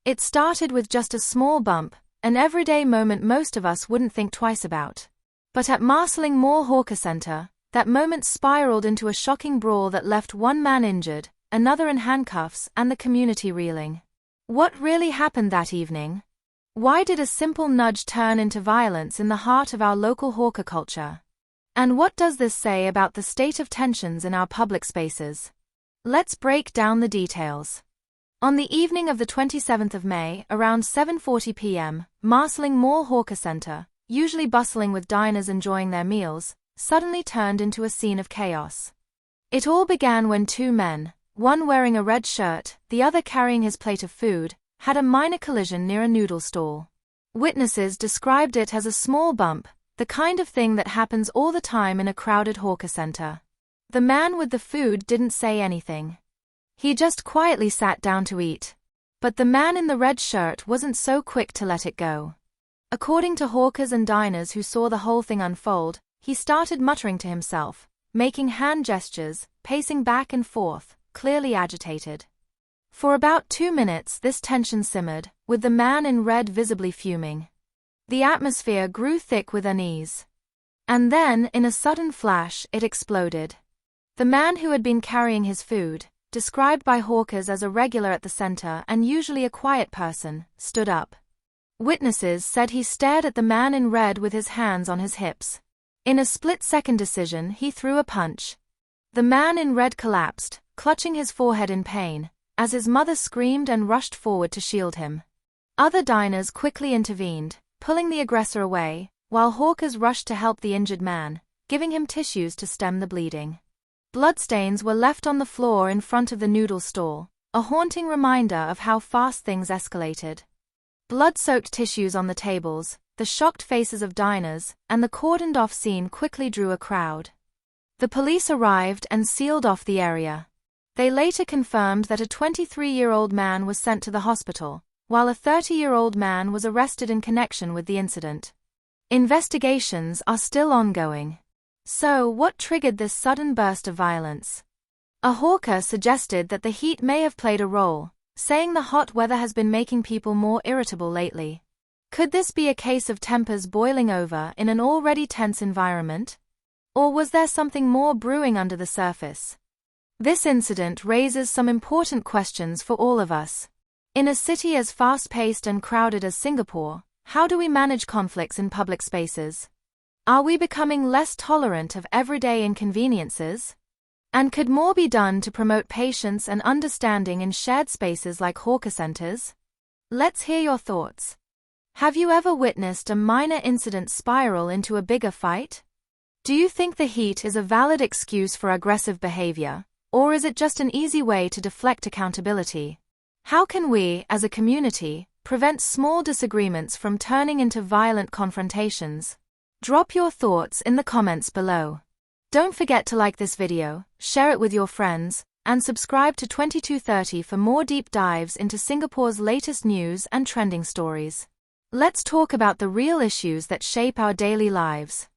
It started with just a small bump, an everyday moment most of us wouldn't think twice about. But at Marsiling Mall Hawker Centre, that moment spiraled into a shocking brawl that left one man injured, another in handcuffs, and the community reeling. What really happened that evening? Why did a simple nudge turn into violence in the heart of our local hawker culture? And what does this say about the state of tensions in our public spaces? Let's break down the details. On the evening of the 27th of May, around 7:40 p.m., Marsiling Mall Hawker Centre, usually bustling with diners enjoying their meals, suddenly turned into a scene of chaos. It all began when two men, one wearing a red shirt, the other carrying his plate of food, had a minor collision near a noodle stall. Witnesses described it as a small bump, the kind of thing that happens all the time in a crowded hawker center. The man with the food didn't say anything. He just quietly sat down to eat. But the man in the red shirt wasn't so quick to let it go. According to hawkers and diners who saw the whole thing unfold, he started muttering to himself, making hand gestures, pacing back and forth, clearly agitated. For about 2 minutes this tension simmered, with the man in red visibly fuming. The atmosphere grew thick with unease. And then, in a sudden flash, it exploded. The man who had been carrying his food, described by hawkers as a regular at the center and usually a quiet person, stood up. Witnesses said he stared at the man in red with his hands on his hips. In a split-second decision, he threw a punch. The man in red collapsed, clutching his forehead in pain, as his mother screamed and rushed forward to shield him. Other diners quickly intervened, pulling the aggressor away, while hawkers rushed to help the injured man, giving him tissues to stem the bleeding. Bloodstains were left on the floor in front of the noodle stall, a haunting reminder of how fast things escalated. Blood-soaked tissues on the tables, the shocked faces of diners, and the cordoned-off scene quickly drew a crowd. The police arrived and sealed off the area. They later confirmed that a 23-year-old man was sent to the hospital, while a 30-year-old man was arrested in connection with the incident. Investigations are still ongoing. So, what triggered this sudden burst of violence? A hawker suggested that the heat may have played a role, saying the hot weather has been making people more irritable lately. Could this be a case of tempers boiling over in an already tense environment? Or was there something more brewing under the surface? This incident raises some important questions for all of us. In a city as fast-paced and crowded as Singapore, how do we manage conflicts in public spaces? Are we becoming less tolerant of everyday inconveniences? And could more be done to promote patience and understanding in shared spaces like hawker centers? Let's hear your thoughts. Have you ever witnessed a minor incident spiral into a bigger fight? Do you think the heat is a valid excuse for aggressive behavior, or is it just an easy way to deflect accountability? How can we, as a community, prevent small disagreements from turning into violent confrontations? Drop your thoughts in the comments below. Don't forget to like this video, share it with your friends, and subscribe to 2230 for more deep dives into Singapore's latest news and trending stories. Let's talk about the real issues that shape our daily lives.